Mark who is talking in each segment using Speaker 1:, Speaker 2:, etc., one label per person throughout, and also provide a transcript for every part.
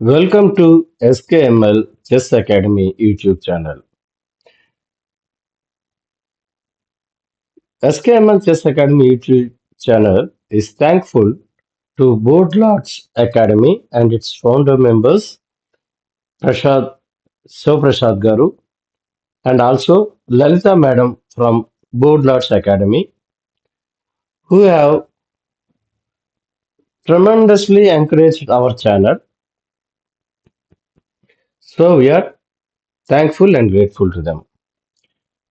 Speaker 1: Welcome to SKML Chess Academy YouTube channel. SKML Chess Academy YouTube channel is thankful to Board Lords Academy and its founder members Prashad Prasad Garu and also Lalita Madam from Board Lords Academy who have tremendously encouraged our channel. So we are thankful and grateful to them.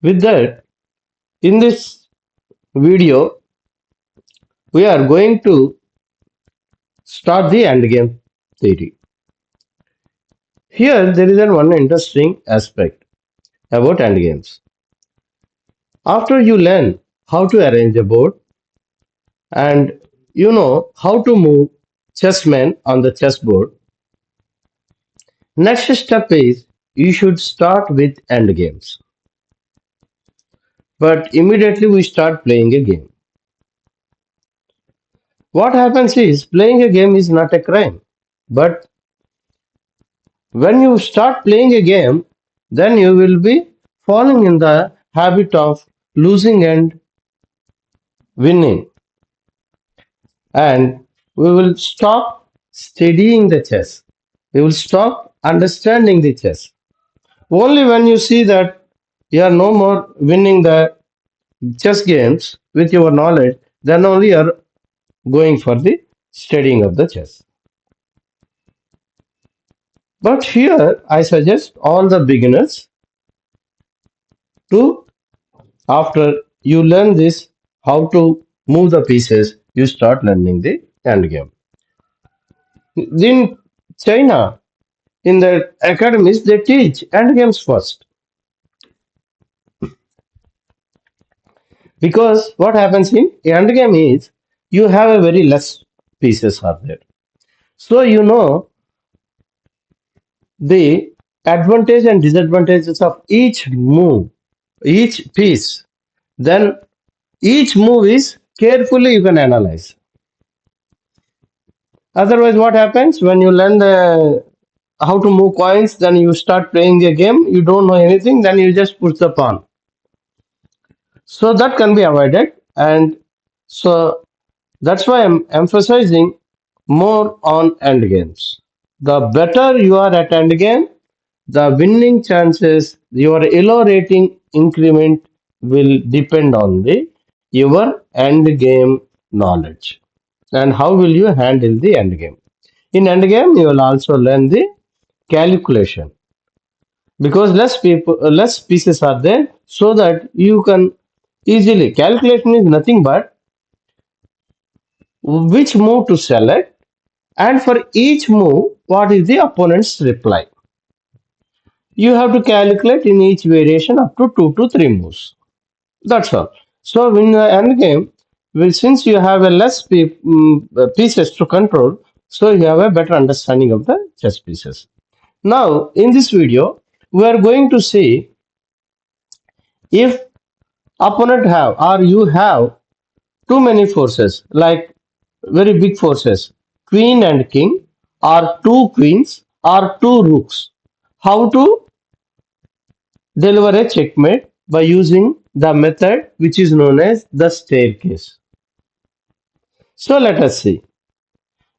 Speaker 1: With that, in this video, we are going to start the endgame theory. Here, there is one interesting aspect about endgames. After you learn how to arrange a board and you know how to move chessmen on the chessboard, next step is you should start with endgames. But immediately we start playing a game. What happens is playing a game is not a crime, but when you start playing a game, then you will be falling in the habit of losing and winning. And we will stop studying the chess. We will stop understanding the chess. Only when you see that you are no more winning the chess games with your knowledge, then only you are going for the studying of the chess. But here I suggest all the beginners to, after you learn this, how to move the pieces, you start learning the end game. In China, in the academies, they teach end games first. Because what happens in end game is you have a very less pieces are there. So you know the advantage and disadvantages of each move, each piece. Then each move is carefully you can analyze. Otherwise, what happens when you learn the how to move coins, then you start playing the game, you don't know anything, then you just push the pawn. So that can be avoided, and so that's why I'm emphasizing more on end games. The better you are at end game, the winning chances, your elo rating increment will depend on the your end game knowledge and how will you handle the end game. In end game, you will also learn the calculation because less pieces are there, so that you can easily calculation is nothing but which move to select, and for each move what is the opponent's reply. You have to calculate in each variation up to 2 to 3 moves. That's all. So in the end game, well, since you have a pieces to control, so you have a better understanding of the chess pieces. Now in this video we are going to see if opponent have or you have too many forces, like very big forces, queen and king, or two queens, or two rooks. How to deliver a checkmate by using the method which is known as the staircase. So let us see.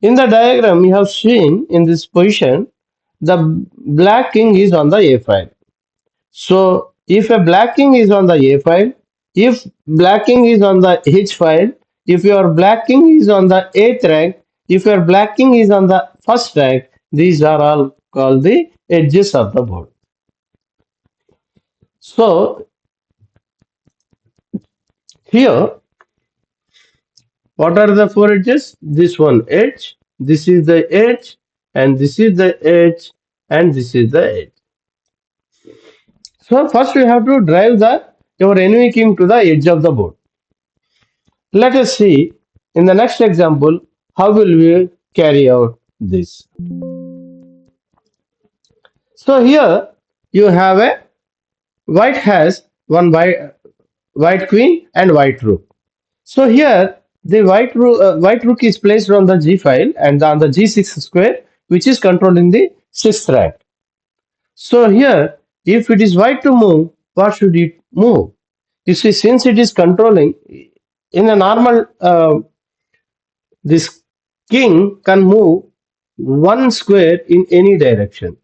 Speaker 1: In the diagram we have seen in this position, the black king is on the a file. So if a black king is on the a file, if black king is on the h file, if your black king is on the eighth rank, if your black king is on the first rank, these are all called the edges of the board. So here, what are the four edges? This one edge, this is the edge, and this is the edge, and this is the edge. So first we have to drive your enemy king to the edge of the board. Let us see in the next example how will we carry out this. So here you have a white has one white queen and white rook. So here the white rook is placed on the g file, and on the g6 square which is controlling the 6th rank. So here, if it is white to move, what should it move? You see, since it is controlling, in a normal, this king can move one square in any direction.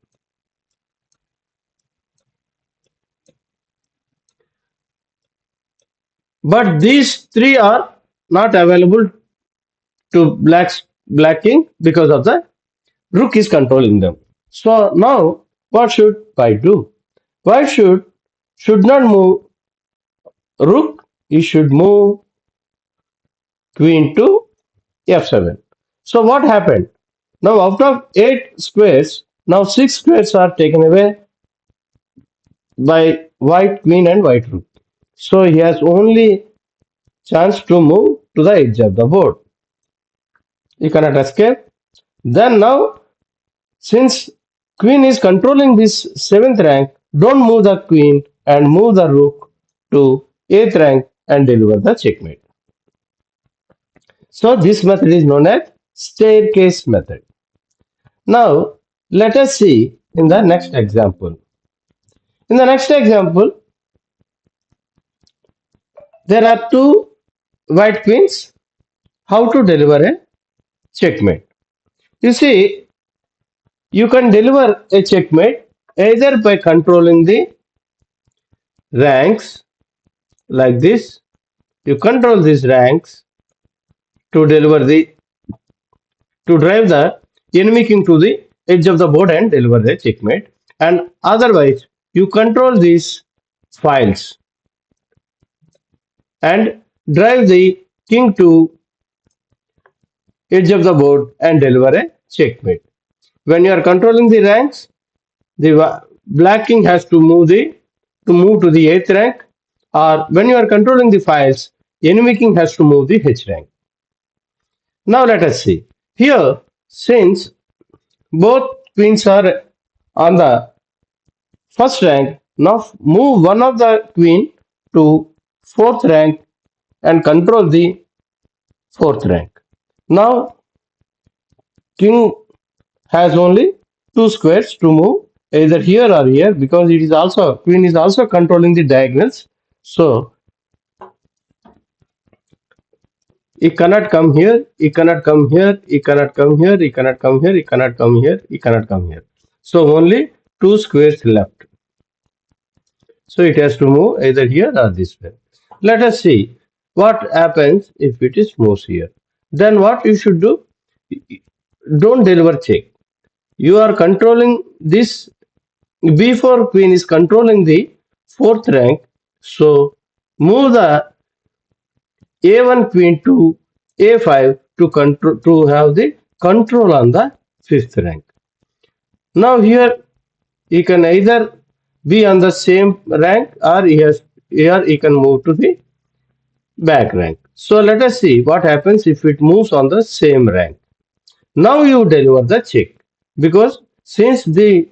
Speaker 1: But these three are not available to black king because of the rook is controlling them. So now what should white do? White should not move rook, he should move queen to f7. So what happened? Now out of 8 squares, now 6 squares are taken away by white queen and white rook. So he has only chance to move to the edge of the board. He cannot escape. Then now, since queen is controlling this 7th rank, don't move the queen and move the rook to 8th rank and deliver the checkmate. So this method is known as staircase method. Now let us see in the next example. In the next example, there are two white queens. How to deliver a checkmate? You see, you can deliver a checkmate either by controlling the ranks like this. You control these ranks to deliver to drive the enemy king to the edge of the board and deliver the checkmate. And otherwise, you control these files and drive the king to edge of the board and deliver a checkmate. When you are controlling the ranks, the black king has to move to the 8th rank, or when you are controlling the files, enemy king has to move the h rank. Now let us see. Here, since both queens are on the first rank, now move one of the queen to 4th rank and control the 4th rank. Now king has only 2 squares to move either here or here, because it is also queen is also controlling the diagonals. So he cannot come here, he cannot come here, he cannot come here, he cannot come here, he cannot come here, he cannot come here. So only 2 squares left. So it has to move either here or this way. Let us see what happens if it is moves here. Then what you should do? Don't deliver check. You are controlling this. B4 queen is controlling the 4th rank. So move the A1 queen to A5 to have the control on the 5th rank. Now here he can either be on the same rank, or here he can move to the back rank. So let us see what happens if it moves on the same rank. Now you deliver the check, because since he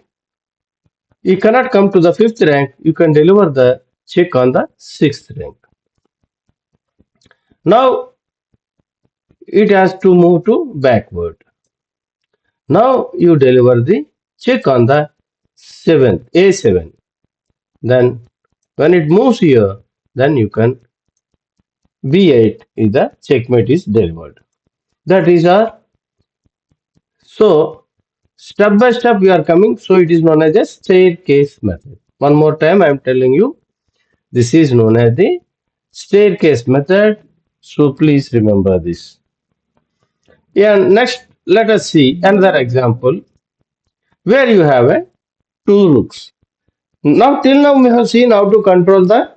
Speaker 1: cannot come to the 5th rank, you can deliver the check on the 6th rank. Now it has to move to backward. Now you deliver the check on the 7th, A7. Then when it moves here, then you can B8 is the checkmate is delivered. That is our, so step by step we are coming. So it is known as a staircase method. One more time I am telling you, this is known as the staircase method. So please remember this. Yeah, next let us see another example where you have a two rooks. Now till now we have seen how to control the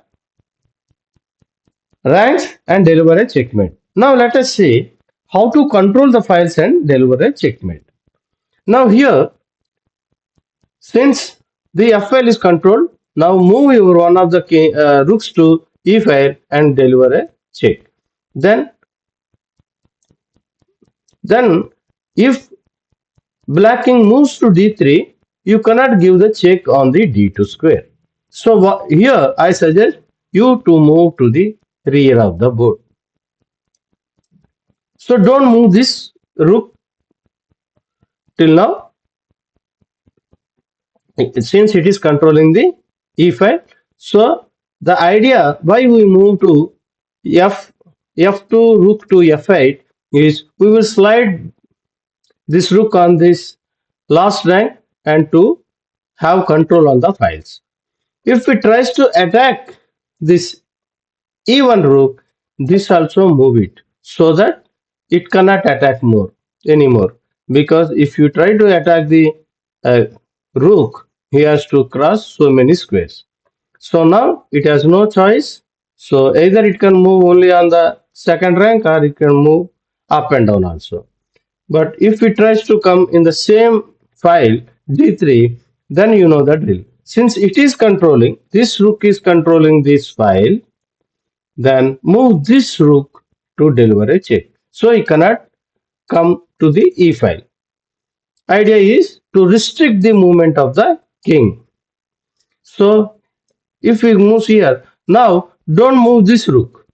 Speaker 1: ranks and deliver a checkmate. Now let us see how to control the files and deliver a checkmate. Now here, since the F file is controlled, now move your one of the rooks to E file and deliver a check. Then if black king moves to D3, you cannot give the check on the D2 square. So here I suggest you to move to the rear of the board. So don't move this rook till now. since it is controlling the e file. So the idea why we move to f f2 rook to f8 is we will slide this rook on this last rank and to have control on the files. If it tries to attack this even rook, this also move it so that it cannot attack more anymore, because if you try to attack the uh, rook, he has to cross so many squares. So now it has no choice. So either it can move only on the second rank or it can move up and down also. But if it tries to come in the same file d3, then you know the drill. Since it is controlling, this rook is controlling this file, then move this rook to deliver a check. So he cannot come to the e file. Idea is to restrict the movement of the king. So if he moves here, now don't move this rook.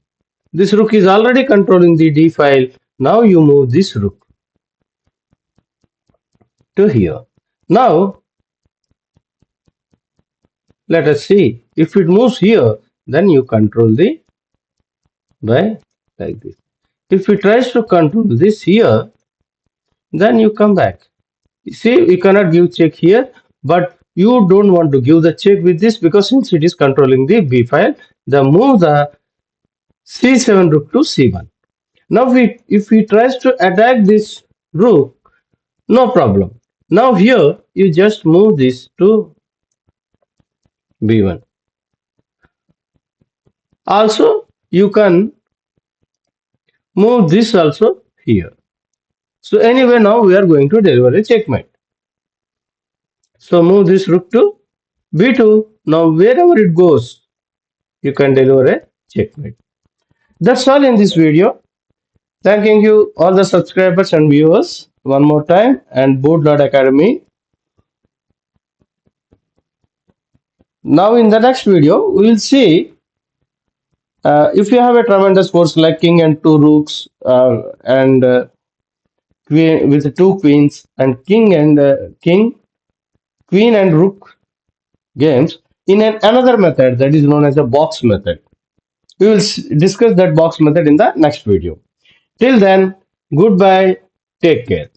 Speaker 1: This rook is already controlling the d file. Now you move this rook to here. Now let us see. If it moves here, then you control the by like this. If it tries to control this here, then you come back. See, we cannot give check here, but you don't want to give the check with this because since it is controlling the b file, the move the c7 rook to c1. Now, if he tries to attack this rook, no problem. Now here you just move this to b1. Also, you can move this also here. So anyway, now we are going to deliver a checkmate. So move this rook to b2. Now wherever it goes, you can deliver a checkmate. That's all in this video. Thanking you all the subscribers and viewers one more time, and Board Academy. Now in the next video, we will see if you have a tremendous force like king and two rooks and queen with two queens and king and queen and rook games in another method that is known as a box method. We will discuss that box method in the next video. Till then, goodbye. Take care.